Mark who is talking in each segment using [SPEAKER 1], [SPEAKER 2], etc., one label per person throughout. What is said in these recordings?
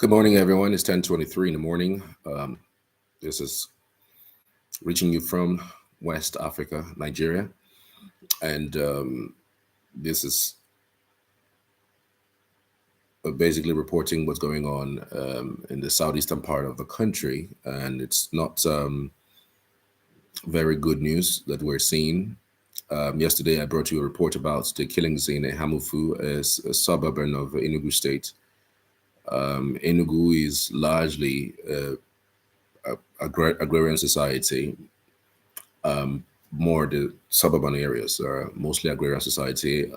[SPEAKER 1] Good morning, everyone. It's 10:23 in the morning. This is reaching you from West Africa, Nigeria, and this is basically reporting what's going on in the southeastern part of the country, and it's not very good news that we're seeing. Yesterday, I brought you a report about the killings in Hamufu, a suburb of Enugu State. Enugu is largely agrarian society. More the suburban areas are mostly agrarian society.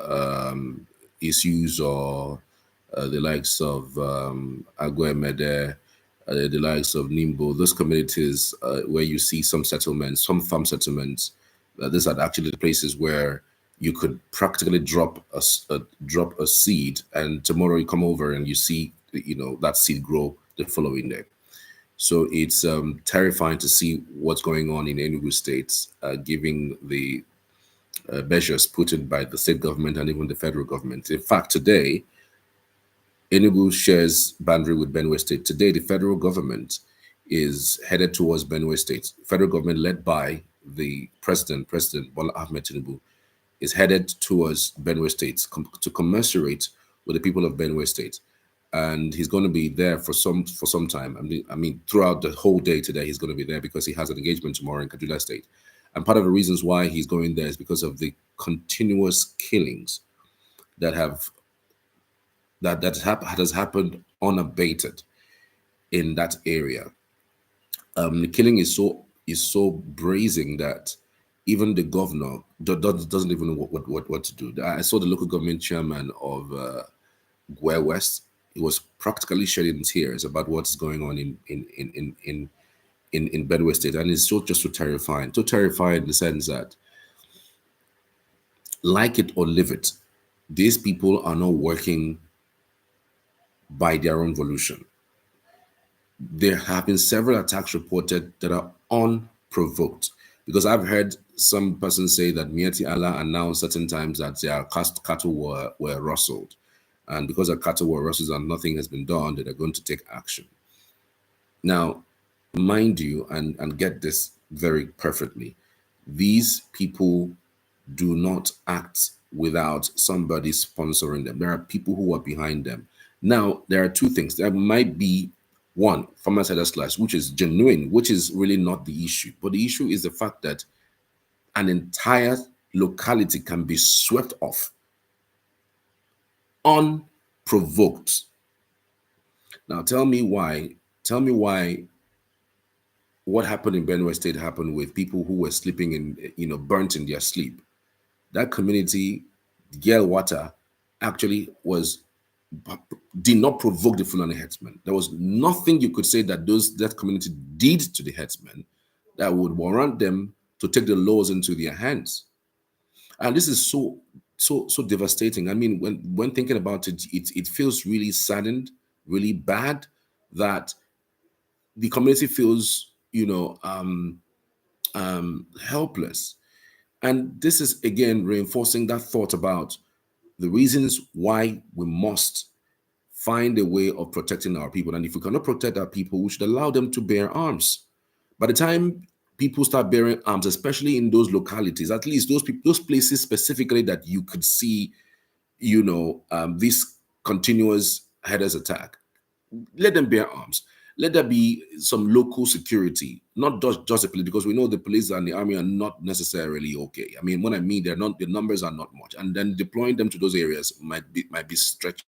[SPEAKER 1] Issues or the likes of Agwemede, the likes of Nimbo, those communities where you see some settlements, some farm settlements. These are actually the places where you could practically drop a seed, and tomorrow you come over and you see that seed grow the following day. So it's terrifying to see what's going on in Enugu State, given the measures put in by the state government and even the federal government. In fact, today, Enugu shares boundary with Benue State. Today, the federal government is headed towards Benue State. Federal government led by the President Bola Ahmed Tinubu, is headed towards Benue State to commiserate with the people of Benue State. And he's going to be there for some time. I mean, throughout the whole day today, he's going to be there because he has an engagement tomorrow in Kaduna State. And part of the reasons why he's going there is because of the continuous killings that has happened unabated in that area. The killing is so brazen that even the governor doesn't even know what to do. I saw the local government chairman of Gwe West. He was practically shedding tears about what's going on in Benue State, and it's just so terrifying. So terrifying in the sense that, like it or live it, these people are not working by their own volition. There have been several attacks reported that are unprovoked, because I've heard some persons say that Mieti Allah announced certain times that their cattle were rustled. And because the cattle were rustled and nothing has been done, that they're going to take action. Now, mind you, and get this very perfectly, these people do not act without somebody sponsoring them. There are people who are behind them. Now, there are two things. There might be one, farmer-siders clash, which is genuine, which is really not the issue. But the issue is the fact that an entire locality can be swept off unprovoked. Now tell me why what happened in Benue State happened with people who were sleeping in, burnt in their sleep. That community, Gel Water, actually did not provoke the Fulani Herdsmen. There was nothing you could say that community did to the herdsmen that would warrant them to take the laws into their hands. And this is so devastating. I mean, when thinking about it, it feels really saddened, really bad that the community feels, helpless. And this is again reinforcing that thought about the reasons why we must find a way of protecting our people. And if we cannot protect our people, we should allow them to bear arms. By the time people start bearing arms, especially in those localities, at least those places specifically that you could see, this continuous headers attack, let them bear arms. Let there be some local security, not just the police, because we know the police and the army are not necessarily okay. I mean, when I mean the numbers are not much, and then deploying them to those areas might be stretchy.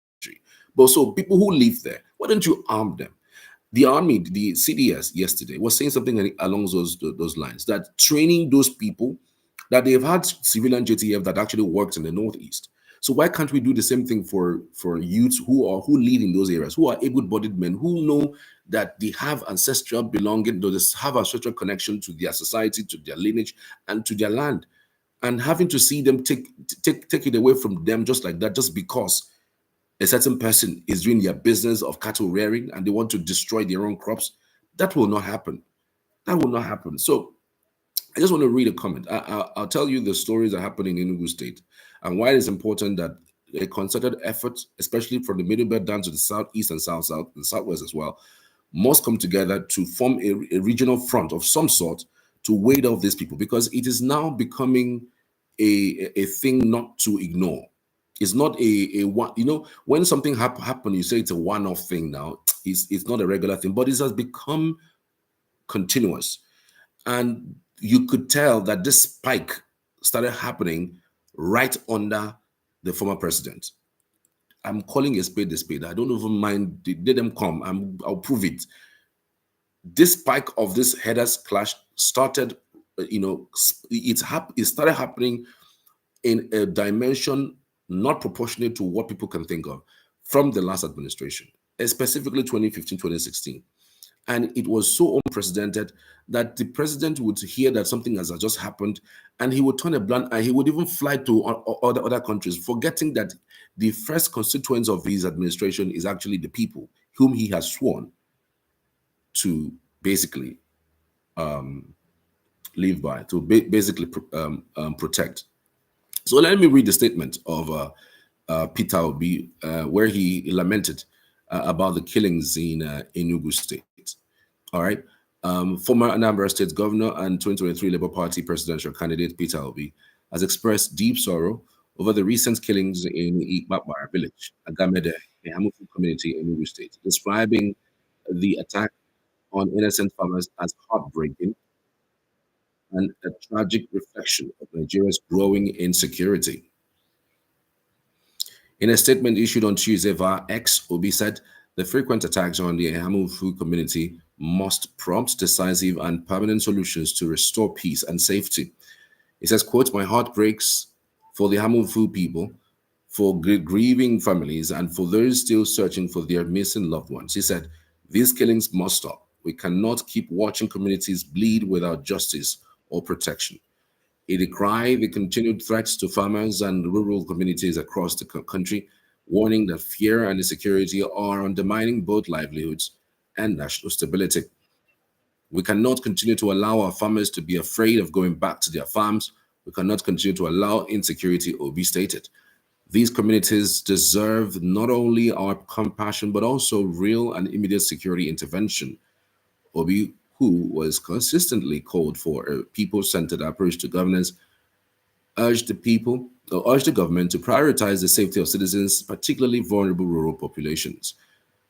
[SPEAKER 1] But so people who live there, why don't you arm them? The army, the CDS yesterday was saying something along those lines, that training those people, that they've had civilian JTF that actually worked in the Northeast. So why can't we do the same thing for youths who live in those areas, who are able-bodied men, who know that they have ancestral belonging, they have ancestral connection to their society, to their lineage, and to their land, and having to see them take it away from them just like that, just because a certain person is doing their business of cattle rearing and they want to destroy their own crops, that will not happen. That will not happen. So I just want to read a comment. I'll tell you the stories that happen in Enugu State and why it's important that a concerted effort, especially from the middle belt down to the southeast and south, the southwest as well, must come together to form a regional front of some sort to wade off these people, because it is now becoming a thing not to ignore. It's not a one, when something happen, you say it's a one-off thing now. It's not a regular thing, but it has become continuous. And you could tell that this spike started happening right under the former president. I'm calling a spade a spade. I don't even mind. Let them come. I'll prove it. This spike of this headers clash started, it started happening in a dimension not proportionate to what people can think of from the last administration, specifically 2015, 2016. And it was so unprecedented that the president would hear that something has just happened and he would turn a blind eye. He would even fly to other countries, forgetting that the first constituents of his administration is actually the people whom he has sworn to basically live by, to basically protect. So let me read the statement of Peter Obi, where he lamented about the killings in Enugu State. All right. Former Anambra State Governor and 2023 Labour Party presidential candidate Peter Obi has expressed deep sorrow over the recent killings in Ikpakpara village, Agamede, a Hamufu community in Enugu State, describing the attack on innocent farmers as heartbreaking and a tragic reflection of Nigeria's growing insecurity. In a statement issued on Tuesday via X, Obi said the frequent attacks on the Hamufu community must prompt decisive and permanent solutions to restore peace and safety. He says, quote, "My heart breaks for the Hamufu people, for grieving families, and for those still searching for their missing loved ones." He said, "These killings must stop. We cannot keep watching communities bleed without justice or protection." He decried the continued threats to farmers and rural communities across the country, warning that fear and insecurity are undermining both livelihoods and national stability. We cannot continue to allow our farmers to be afraid of going back to their farms. We cannot continue to allow insecurity, Obi stated. These communities deserve not only our compassion, but also real and immediate security intervention. Obi, who was consistently called for a people-centered approach to governance, urged the government to prioritize the safety of citizens, particularly vulnerable rural populations.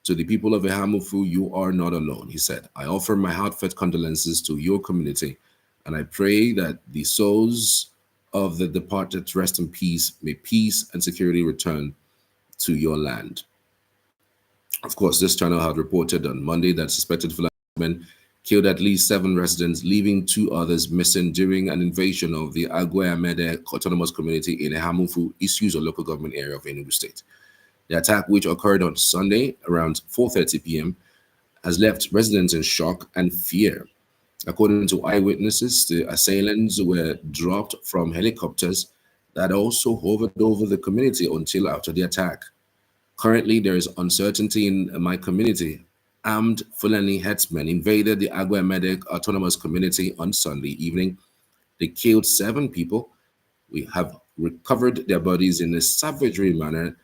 [SPEAKER 1] To the people of Ehamufu, you are not alone, he said. I offer my heartfelt condolences to your community, and I pray that the souls of the departed rest in peace. May peace and security return to your land. Of course, this channel had reported on Monday that suspected Fulani Herdsmen killed at least 7 residents, leaving 2 others missing during an invasion of the Agwe-Amede autonomous community in Ehamufu, Isuzu local government area of Enugu State. The attack, which occurred on Sunday around 4:30 p.m., has left residents in shock and fear. According to eyewitnesses, the assailants were dropped from helicopters that also hovered over the community until after the attack. Currently, there is uncertainty in my community. Armed Fulani Herdsmen invaded the Agwe-Amede autonomous community on Sunday evening. They killed 7 people. We have recovered their bodies in a savagery manner,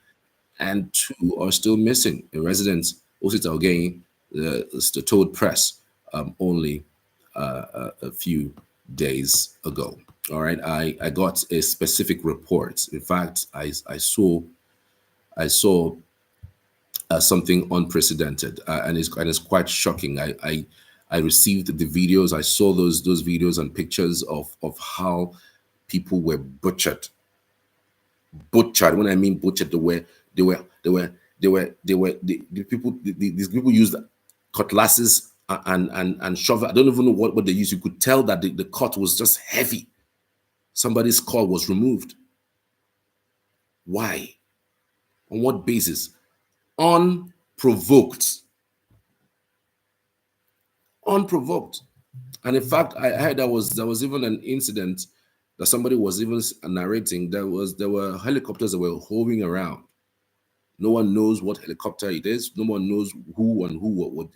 [SPEAKER 1] and 2 are still missing. A resident, Osita Ogenyi, told press only a few days ago. All right, I got a specific report. In fact, I saw something unprecedented, and it's quite shocking. I received the videos. I saw those videos and pictures of how people were butchered. Butchered. When I mean butchered, these people used cutlasses and shovel. I don't even know what they used. You could tell that the cut was just heavy. Somebody's skull was removed. Why? On what basis? Unprovoked. Unprovoked. And in fact, I heard there was even an incident that somebody was even narrating. There were helicopters that were hovering around. No one knows what helicopter it is. No one knows who and what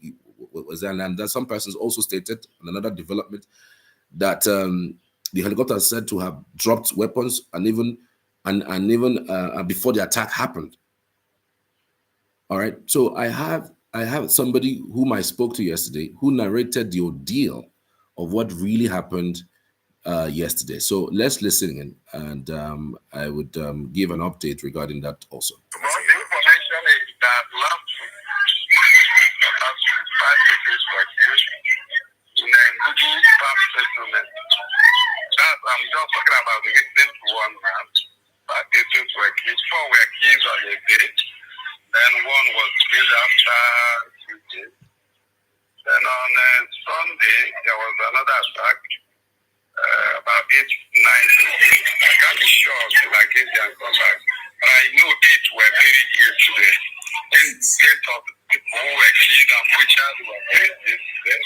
[SPEAKER 1] was there. And that some persons also stated in another development that the helicopter is said to have dropped weapons and even and even before the attack happened. All right. So I have somebody whom I spoke to yesterday who narrated the ordeal of what really happened yesterday. So let's listen in, and I would give an update regarding that also.
[SPEAKER 2] Well, the information is that last week, 5 cases were killed in Enugu farm settlement. I'm just talking about the recent one now. 5 cases were killed, 4 were killed on a day, then 1 was killed after 2 days. Then on Sunday, there was another attack. About 8, 9 days. I can't be sure till I get there and come back. But I know 8 were buried yesterday. 8 of the people who were killed and butchered were buried yesterday.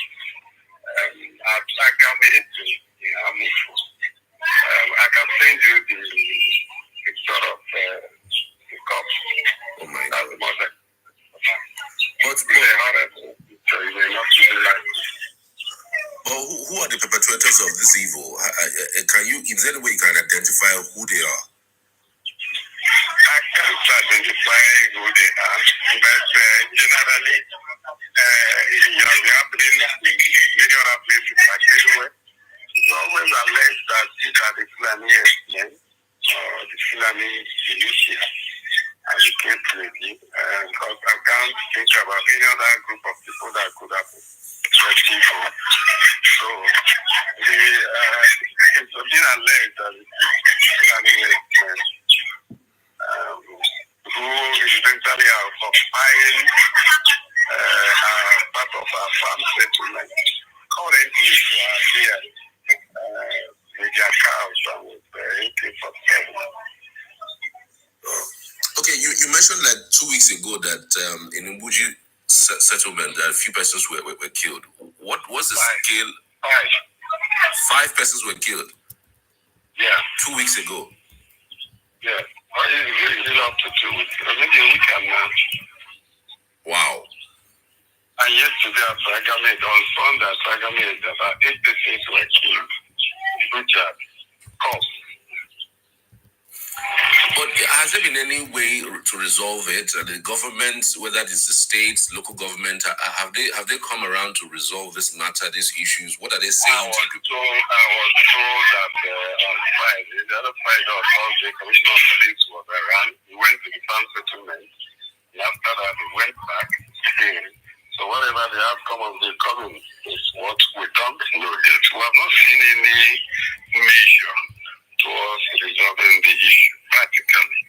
[SPEAKER 2] At Agame in Amufu. I can send you the picture of the corpse.
[SPEAKER 1] Oh my
[SPEAKER 2] God. That's the mother.
[SPEAKER 1] But
[SPEAKER 2] so you may not see the light.
[SPEAKER 1] Well, who are the perpetrators of this evil? Can you, is there any way you can identify who they are?
[SPEAKER 2] I can't identify who they are, but generally, it has been happening in many other places like anywhere. It's always alleged that these are the Fulani Herdsmen or the Fulani militia, as you came to it, because I can't think about any other group of people that could have searching for. So, it's been alleged that the Fulani Herdsmen who eventually are occupying part of our farm settlement. Currently, they are here with their cows and with AK-47.
[SPEAKER 1] Okay, you mentioned like 2 weeks ago that in Enugu settlement, a few persons were killed. What was the scale? 5 persons were killed.
[SPEAKER 2] Yeah.
[SPEAKER 1] 2 weeks ago.
[SPEAKER 2] Yeah. It's really up to 2 weeks. Maybe a week and now.
[SPEAKER 1] Wow.
[SPEAKER 2] And yesterday at Sagame, on Sunday at Sagame, about 8 persons were killed. Butchered. Cops.
[SPEAKER 1] But has there been any way to resolve it? The government, whether it's the states, local government, have they come around to resolve this matter, these issues? What are they saying?
[SPEAKER 2] I was told that on Friday, the other Friday or Thursday, Commissioner of Police was around. He went to the farm settlement. And after that, he went back again. So whatever the outcome of the coming is what we don't know yet. We have not seen any measure towards resolving the issue practically.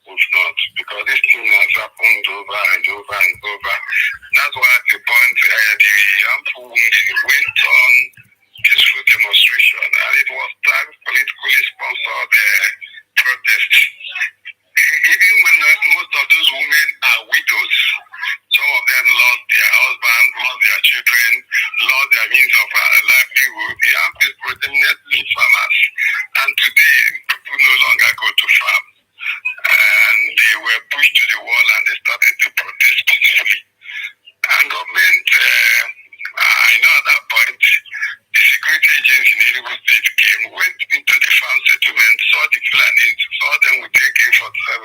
[SPEAKER 2] We've not, because this thing has happened over and over and over. That's why at the point the ample went on peaceful demonstration, and it was tagged politically sponsored protest. Even when most of those women are widows, some of them lost their husband, lost their children, lost their means of livelihood. The AMP is predominantly farmers, and today people no longer go to farm. And they were pushed to the wall and they started to protest peacefully. And government, I know at that point, the security agents in Enugu State came, went into the farm settlement, saw the Fulanis, saw them with AK-47,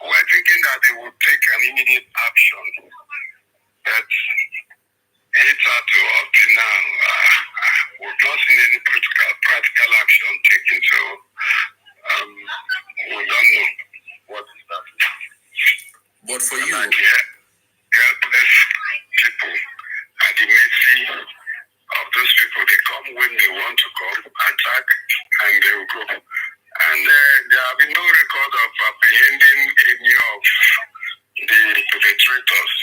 [SPEAKER 2] were thinking that they would take an immediate action. But it's up to up to now. We've not seen any practical action taken, so we don't know what is happening.
[SPEAKER 1] But for you,
[SPEAKER 2] helpless people at the mercy of those people. They come when they want to come, attack, and they will go. And there have been no record of apprehending any of the perpetrators.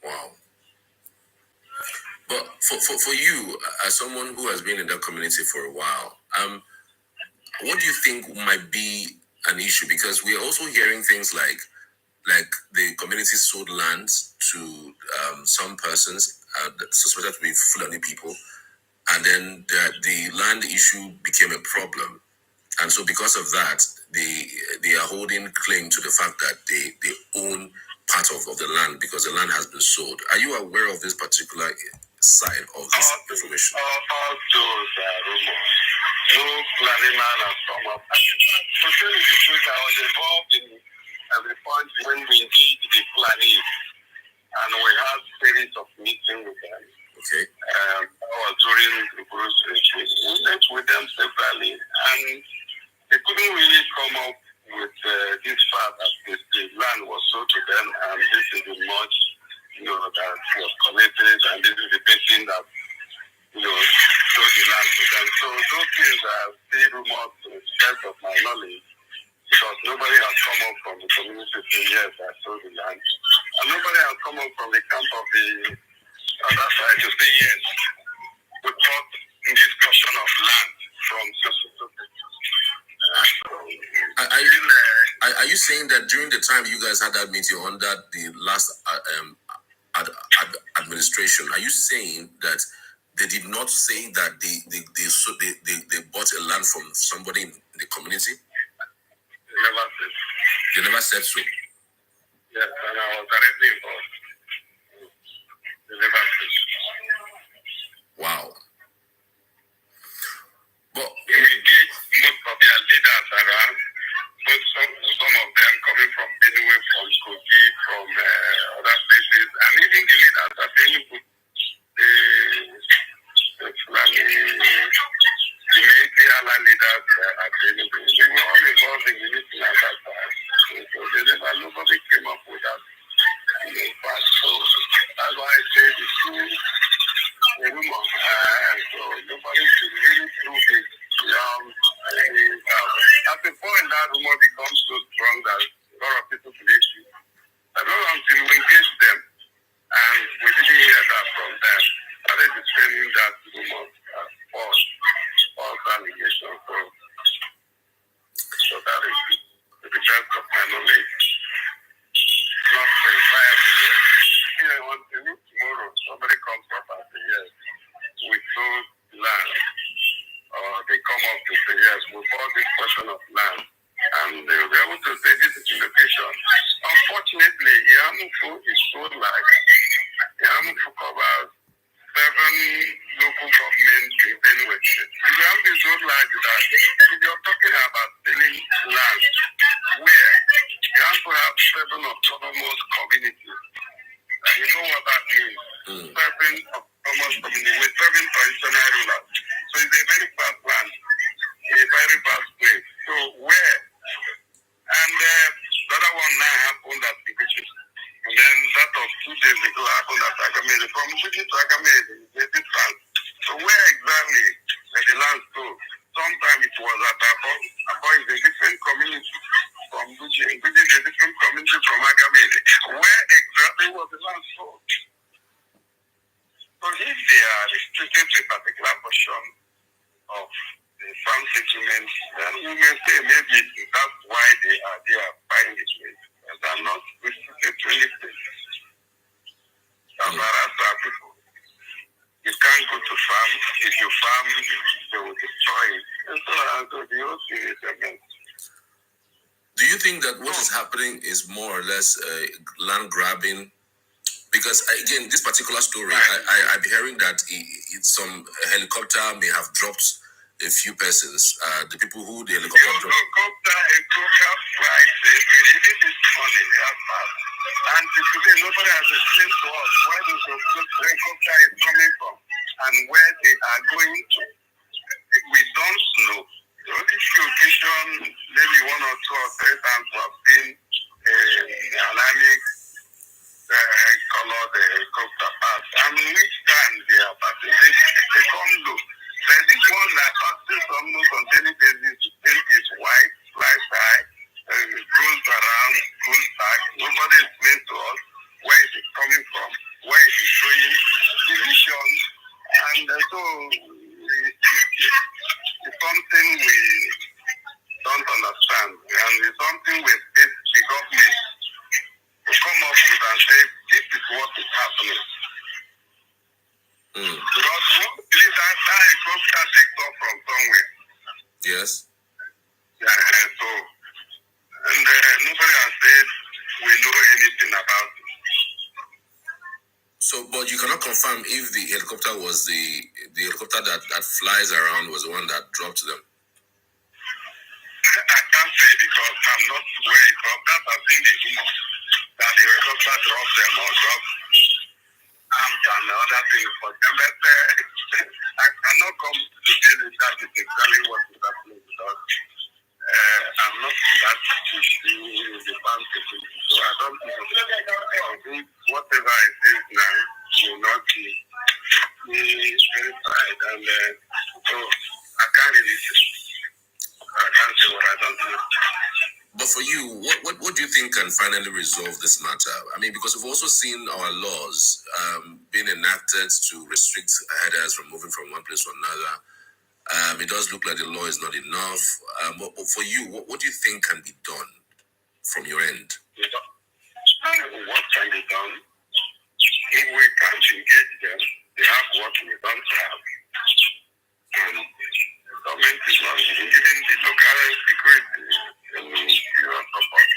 [SPEAKER 1] Wow. But for you, as someone who has been in that community for a while, what do you think might be an issue? Because we are also hearing things like the community sold land to some persons suspected to be Fulani people, and then the land issue became a problem, and so because of that, they are holding claim to the fact that they own part of the land because the land has been sold. Are you aware of this particular side of this information?
[SPEAKER 2] All those rumors. No Fulani man has come up. To tell you the truth, I was involved in the point when we engaged the Fulani, and we had a series of meetings with them.
[SPEAKER 1] Okay.
[SPEAKER 2] That was during the Bruce retreat. We met with them separately, and they couldn't really come up with this fact that the land was sold to them, and this is the much, that was collected, and this is the person that, sold the land to them. So those things are still rumors to the best of my knowledge, because nobody has come up from the community to say, yes, I sold the land. And nobody has come up from the camp of the other side to say, yes, we bought this portion of land from so.
[SPEAKER 1] Are you saying that during the time you guys had that meeting under the last administration, are you saying that they did not say that they bought a land from somebody in the community? They never said so.
[SPEAKER 2] Yes, and I was directly involved. They never said so.
[SPEAKER 1] Wow. But
[SPEAKER 2] we engaged most of their leaders around, but some of them coming from Enugu, from Kogi, from other places, and even the leaders at Enugu, the Fulani, the Meitiala leaders at Enugu, they were all involved in the meeting at that time. So nobody came up with that. Fact. So that's why I say the true rumor. So nobody should really prove it. At the point that rumor becomes so strong that a lot of people believe it, I don't know until we engage them, and we didn't hear that from them. That is explaining that rumor as false allegations. So that is to the best of my knowledge. Not verifiable yet. Tomorrow somebody comes up and says, yes, we sold land. Or they come up to say, yes, we bought this portion of land. And they will be able to say, this is the location. Unfortunately, Yamufu is so large. Yamufu covers 7 local governments in Benue. Yamufu is so large that if you're talking about selling land, where Yamufu have 7 autonomous communities. And you know what that means? 7 autonomous communities with 7 traditional rulers. So it's a very fast land, a very fast place. So where? And the other one now happened at the beaches. And then that of 2 days ago happened at Agamede. From Buchi to Agamede, it's a distance. So where exactly were the land sold? Sometimes it was at Abo. Abo is a different community from Buchi. Buchi is a different community from Agamede. Where exactly was the land sold? So if they are restricted to a particular portion of the farm settlement, then we may say maybe that's why they are buying it with. They are not restricted to any place. That's people. You can't go to farm. If you farm, they will destroy it. And so the whole thing is again.
[SPEAKER 1] Do you think that what is happening is more or less land grabbing? Because again, this particular story, I'm hearing that some helicopter may have dropped a few persons. The people who the helicopter dropped.
[SPEAKER 2] Helicopter flight safely. This is money. They have passed. And today, nobody has explained to us where the helicopter is coming from and where they are going to. We don't know. The only few occasions, maybe 1 or 2 or 3 times, we have seen an army color the helicopter pass. And which time they are passing, they come low. There's this one that passes almost on daily basis. The tail is white, flies high, goes around, goes back. Nobody explains to us where is it coming from, where is it showing the mission. And so it's something we don't understand. And it's something we expect the government to come up with and say, this is what is happening. Because that helicopter takes off from somewhere.
[SPEAKER 1] Yes.
[SPEAKER 2] Yeah, so, and nobody has said we know anything about it.
[SPEAKER 1] So, but you cannot confirm if the helicopter was the helicopter that flies around was the one that dropped them.
[SPEAKER 2] I can't say because I'm not where it from. That has been the rumor that the helicopter dropped them or dropped arms and other things for them. But I cannot come to tell you that is exactly what is happening because I'm not in that issue in the bank. So I don't know. I think whatever I say now will not be verified. And so I can't really say. I can't say what I don't know.
[SPEAKER 1] But for you, what do you think can finally resolve this matter? I mean, because we've also seen our laws being enacted to restrict herders from moving from one place to another. It does look like the law is not enough. But for you, what do you think can be done from your end?
[SPEAKER 2] What can be done? If we can't engage them, they have what we don't have. And the government is not giving the local security support.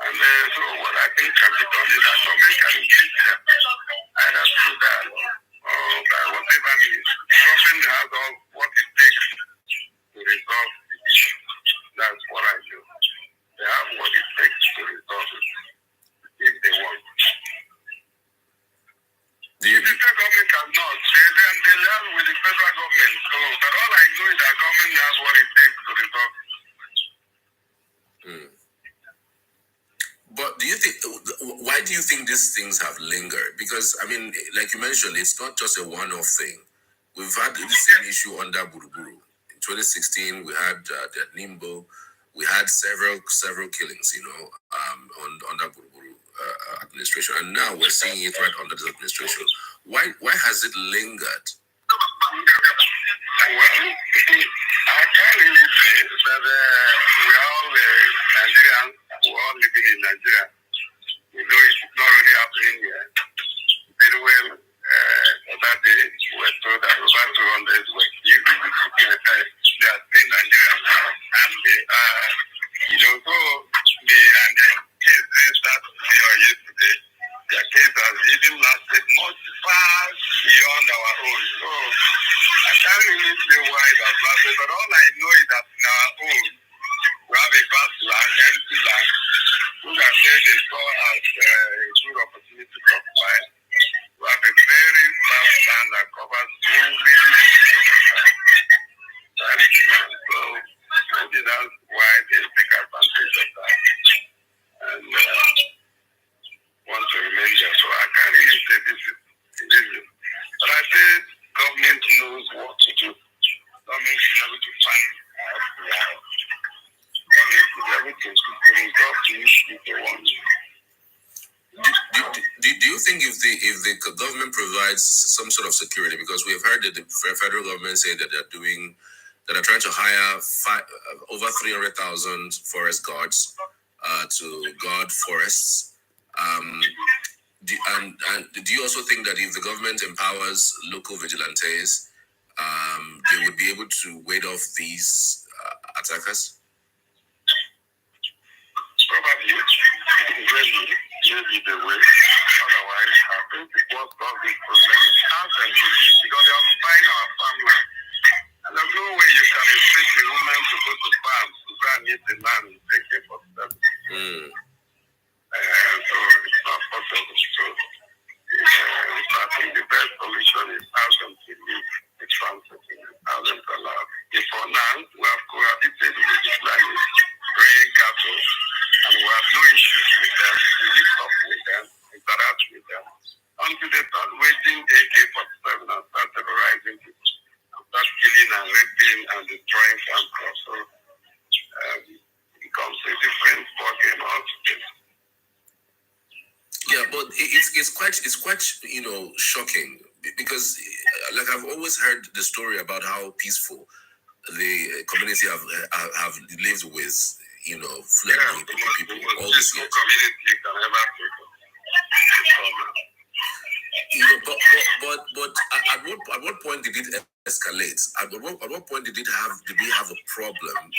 [SPEAKER 2] And so what I think can be done is that government can engage them either through that or by whatever means. Government has all what it takes to resolve the issue. That's what I do. They have what it takes to resolve it if they want. The state government cannot. They learn with the federal government. So, but all I know is that government has what it takes to resolve it.
[SPEAKER 1] But do you think? Why do you think these things have lingered? Because I mean, like you mentioned, it's not just a one-off thing. We've had the same issue under Buruburu. In 2016, we had the Nimbo. We had several killings, under Buruburu administration, and now we're seeing it right under this administration. Why has it lingered?
[SPEAKER 2] Well, I can't really say that we are all Nigerians. We're all living in Nigeria. We know it's not really happening here. Very well, that day we were told that over 200 were killed. They are still Nigerians, and they are, so the case they start today or yesterday, their case has even lasted much far beyond our own. So I can't really say why it has lasted, but all I know is that in our own, we have a vast land, empty land, which I said they saw as a good opportunity to occupy. We have a very vast land that covers 2 million empty land. So maybe that's why they take advantage of that and want to remain there. So I can't really say this is easy. But I say government knows what to do. Government is able to find out the out. Government is able to resolve the issue they want.
[SPEAKER 1] Do you think if the government provides some sort of security, because we have heard that the federal government say that they're trying to hire over 300,000 forest guards to guard forests. Do you also think that if the government empowers local vigilantes, they would be able to ward off these attackers?
[SPEAKER 2] Probably, maybe the way. Otherwise, I think the worst of this problem is how them to leave because they are occupying our farmland. And there's no way you can expect a woman to go to farms to try and meet the land and take care of them. So it's not possible. So I think the best solution is how them to leave the transit and how them to allow. Before now, we have cohabitated with the Fulani praying cattle, and we have no issues with them. We live up with them, interact with them, until they start waging AK-47 and start terrorizing people, and start killing and raping and destroying farm crops. So it becomes a different ballgame altogether.
[SPEAKER 1] Yeah, but it's quite shocking because like I've always heard the story about how peaceful the community have lived with Fulani people all these years.
[SPEAKER 2] Community can ever
[SPEAKER 1] but at what point did it escalate? At what point did we have a problem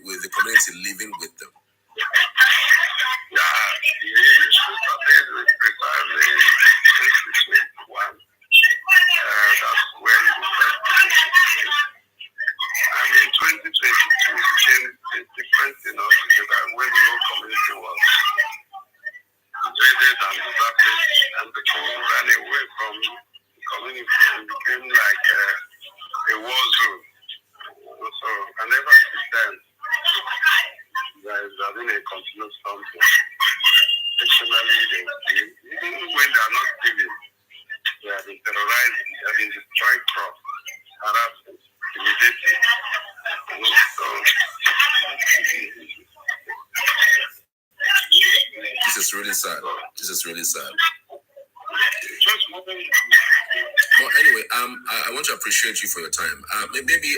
[SPEAKER 1] with the community living with them?
[SPEAKER 2] Yeah, the issue started with precisely
[SPEAKER 1] sad. This is really sad. But anyway, I want to appreciate you for your time. Maybe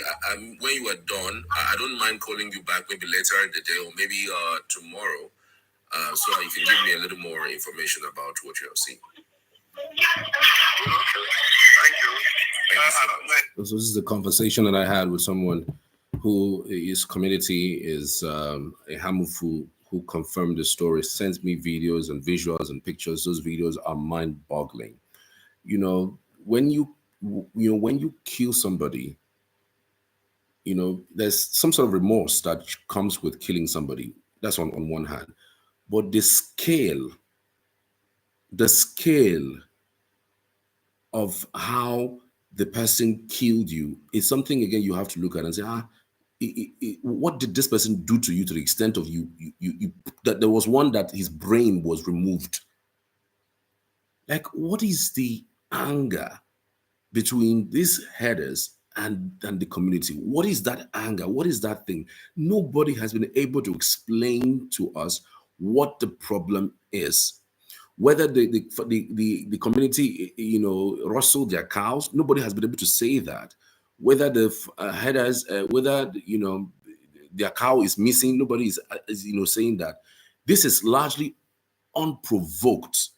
[SPEAKER 1] when you are done, I don't mind calling you back maybe later in the day or maybe tomorrow, so that you can give me a little more information about what you have seen. Thank you. So this is the conversation that I had with someone who his community is a Hamufu who confirmed the story, sent me videos and visuals and pictures. Those videos are mind-boggling. When you kill somebody, there's some sort of remorse that comes with killing somebody. That's on one hand. But the scale of how the person killed you is something, again, you have to look at and say, what did this person do to you to the extent of you that there was one that his brain was removed? Like, what is the anger between these herders and the community? What is that anger? What is that thing? Nobody has been able to explain to us what the problem is. Whether the community, rustled their cows, nobody has been able to say that. Whether the herders, whether their cow is missing, nobody is saying that. This is largely unprovoked,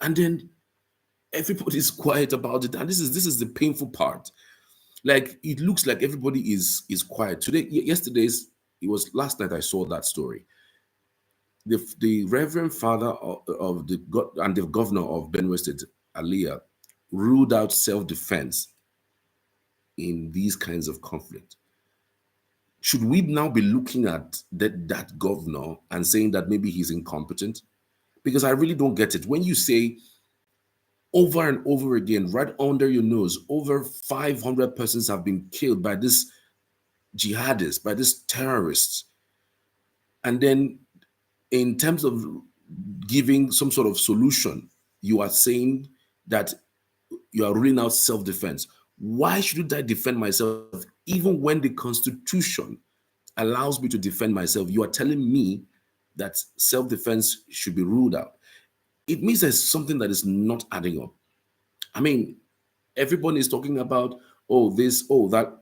[SPEAKER 1] and then everybody's quiet about it, and this is the painful part. Like, it looks like everybody is quiet today. It was last night I saw that story. The Reverend Father of the Governor of Benue State, Aliyah, ruled out self-defense in these kinds of conflict. Should we now be looking at that governor and saying that maybe he's incompetent? Because I really don't get it. When you say over and over again, right under your nose, over 500 persons have been killed by this jihadists, by these terrorists, and then in terms of giving some sort of solution, you are saying that you are ruling out self-defense. Why shouldn't I defend myself even when the Constitution allows me to defend myself? You are telling me that self-defense should be ruled out. It means there's something that is not adding up. I mean, everybody is talking about, this, that.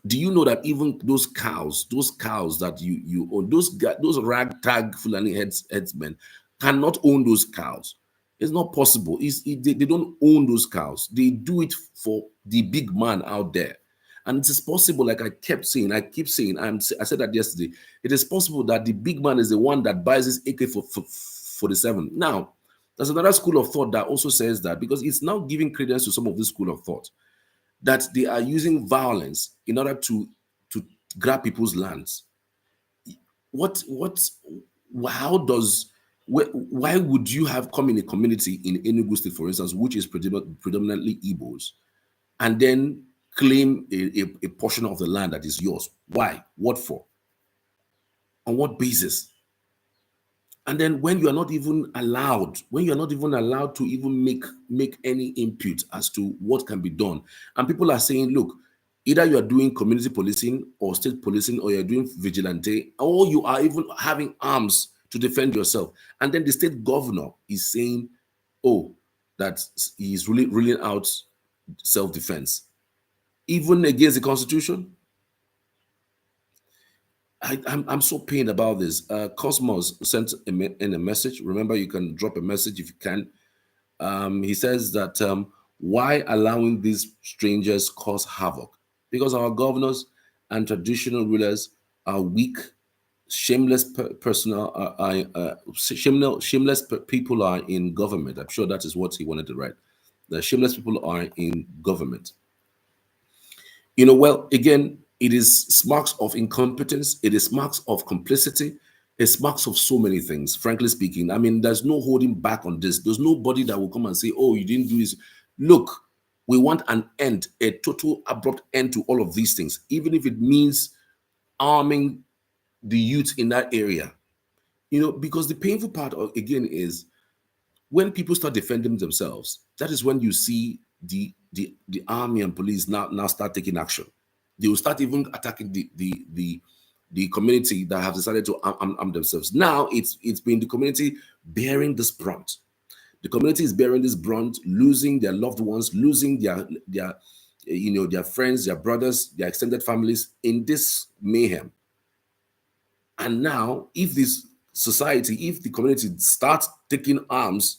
[SPEAKER 1] Do you know that even those cows that you own, those ragtag Fulani herdsmen cannot own those cows? It's not possible. They don't own those cows. They do it for the big man out there. And it is possible, like I keep saying, I said that yesterday, it is possible that the big man is the one that buys this AK-47. Now, there's another school of thought that also says that, because it's now giving credence to some of this school of thought, that they are using violence in order to grab people's lands. Why would you have come in a community in Enugu State, for instance, which is predominantly Igbos, and then claim a portion of the land that is yours? Why? What for? On what basis? And then when you are not even allowed to even make any input as to what can be done, and people are saying, look, either you are doing community policing or state policing, or you're doing vigilante, or you are even having arms to defend yourself. And then the state governor is saying, that he's ruling out self-defense, even against the Constitution. I'm so pained about this. Cosmos sent in a message. Remember, you can drop a message if you can. He says that why allowing these strangers cause havoc? Because our governors and traditional rulers are weak, shameless shameless people are in government. I'm sure that is what he wanted to write. The shameless people are in government. Well, again, it is marks of incompetence. It is marks of complicity. It's marks of so many things, frankly speaking. I mean, there's no holding back on this. There's nobody that will come and say, you didn't do this. Look, we want an end, a total abrupt end to all of these things, even if it means arming the youth in that area. Because the painful part, again, is when people start defending themselves, that is when you see the army and police now start taking action. They will start even attacking the the community that have decided to arm themselves. Now it's been the community bearing this brunt. The community is bearing this brunt, losing their loved ones, losing their friends, their brothers, their extended families in this mayhem. And now, if this society, if the community starts taking arms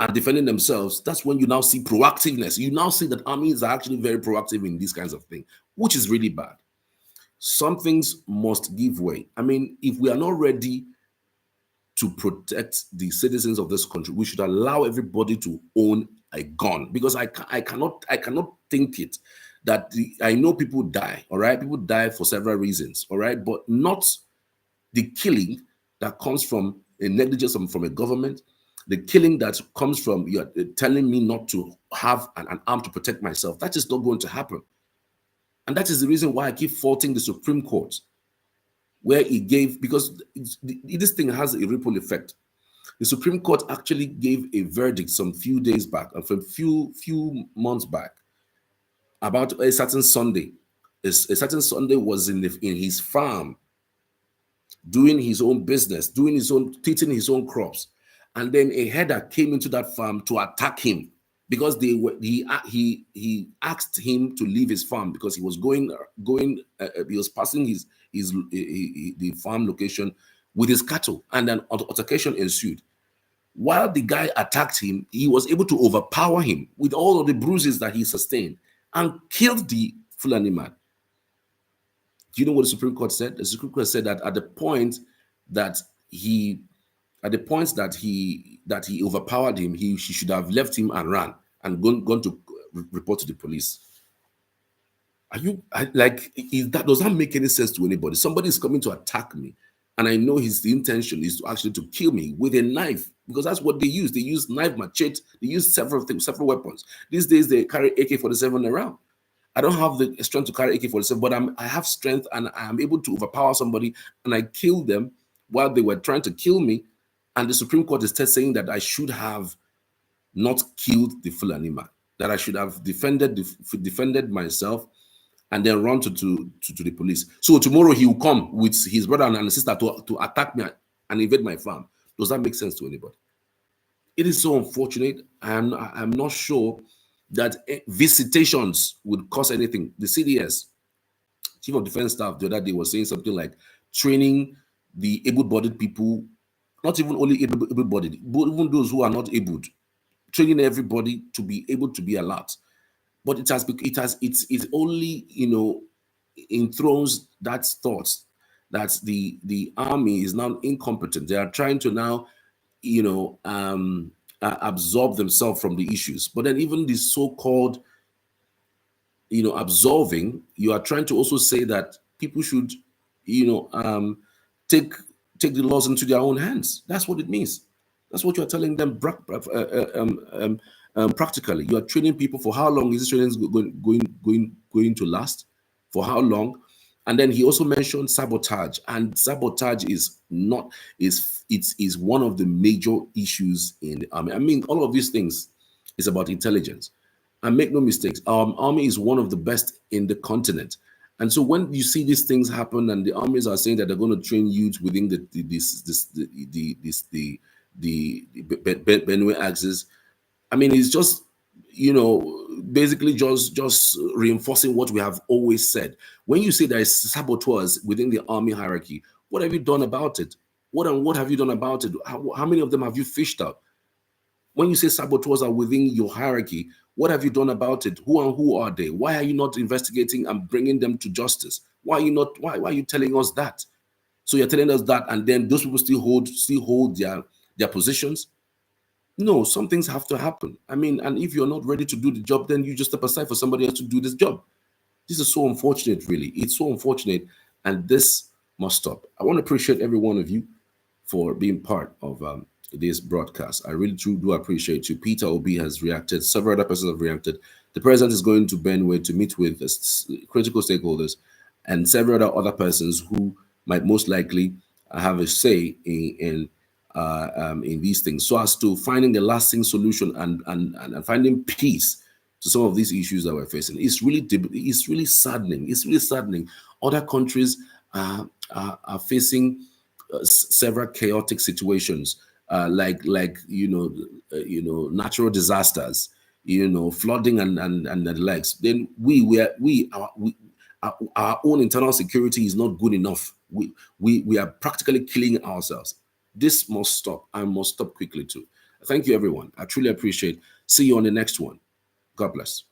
[SPEAKER 1] and defending themselves, that's when you now see proactiveness. You now see that armies are actually very proactive in these kinds of things, which is really bad. Some things must give way. I mean, if we are not ready to protect the citizens of this country, we should allow everybody to own a gun, because I cannot think it that I know people die, all right? People die for several reasons, all right? But not the killing that comes from a negligence from a government, the killing that comes from you're telling me not to have an arm to protect myself. That is not going to happen. And that is the reason why I keep faulting the Supreme Court, where it gave, because this thing has a ripple effect. The Supreme Court actually gave a verdict some few days back, and from few months back, about a certain Sunday. A certain Sunday was in his farm, doing his own business, teaching his own crops, and then a header came into that farm to attack him because he asked him to leave his farm because he was he was passing the farm location with his cattle, and then altercation ensued. While the guy attacked him, he was able to overpower him with all of the bruises that he sustained and killed the Fulani man. Do you know what the Supreme Court said? The Supreme Court said that at the point that he overpowered him, he should have left him and ran and gone to report to the police. Does that make any sense to anybody? Somebody is coming to attack me, and I know the intention is to kill me with a knife, because that's what they use. They use knife, machete, they use several weapons. These days they carry AK-47 around. I don't have the strength to carry AK-47, but I have strength, and I am able to overpower somebody, and I kill them while they were trying to kill me. And the Supreme Court is still saying that I should have not killed the Fulani man, that I should have defended myself and then run to the police. So tomorrow he will come with his brother and sister to attack me and invade my farm. Does that make sense to anybody? It is so unfortunate. I'm not sure that visitations would cause anything. The CDS, Chief of Defense Staff, the other day was saying something like training the able-bodied people, not even only able-bodied, but even those who are not able, training everybody to be able to be alert. But it only enthrones that thought that the army is now incompetent. They are trying to now absorb themselves from the issues. But then even the so-called absolving, you are trying to also say that people should take the laws into their own hands. That's what it means. That's what you're telling them practically. You are training people. For how long is this training going to last? For how long? And then he also mentioned sabotage, and sabotage is one of the major issues in the army. I mean, all of these things is about intelligence. And make no mistakes, our army is one of the best in the continent. And so when you see these things happen, and the armies are saying that they're going to train youths within the Benue axis, I mean, it's just basically just reinforcing what we have always said. When you say there is saboteurs within the army hierarchy, what have you done about it? What have you done about it? How many of them have you fished out? When you say saboteurs are within your hierarchy, what have you done about it? Who are they? Why are you not investigating and bringing them to justice? Why are you telling us that? So you're telling us that, and then those people still hold their positions? No, some things have to happen. I mean, and if you're not ready to do the job, then you just step aside for somebody else to do this job. This is so unfortunate, really. It's so unfortunate, and this must stop. I want to appreciate every one of you for being part of this broadcast. I really do appreciate you. Peter Obi has reacted. Several other persons have reacted. The president is going to Benue to meet with critical stakeholders and several other persons who might most likely have a say in these things, so as to finding a lasting solution and finding peace to some of these issues that we're facing. It's really saddening. It's really saddening. Other countries are are facing several chaotic situations, like natural disasters, flooding and the likes, then our own internal security is not good enough. We are practically killing ourselves. This must stop, and must stop quickly too. Thank you, everyone. I truly appreciate. See you on the next one. God bless.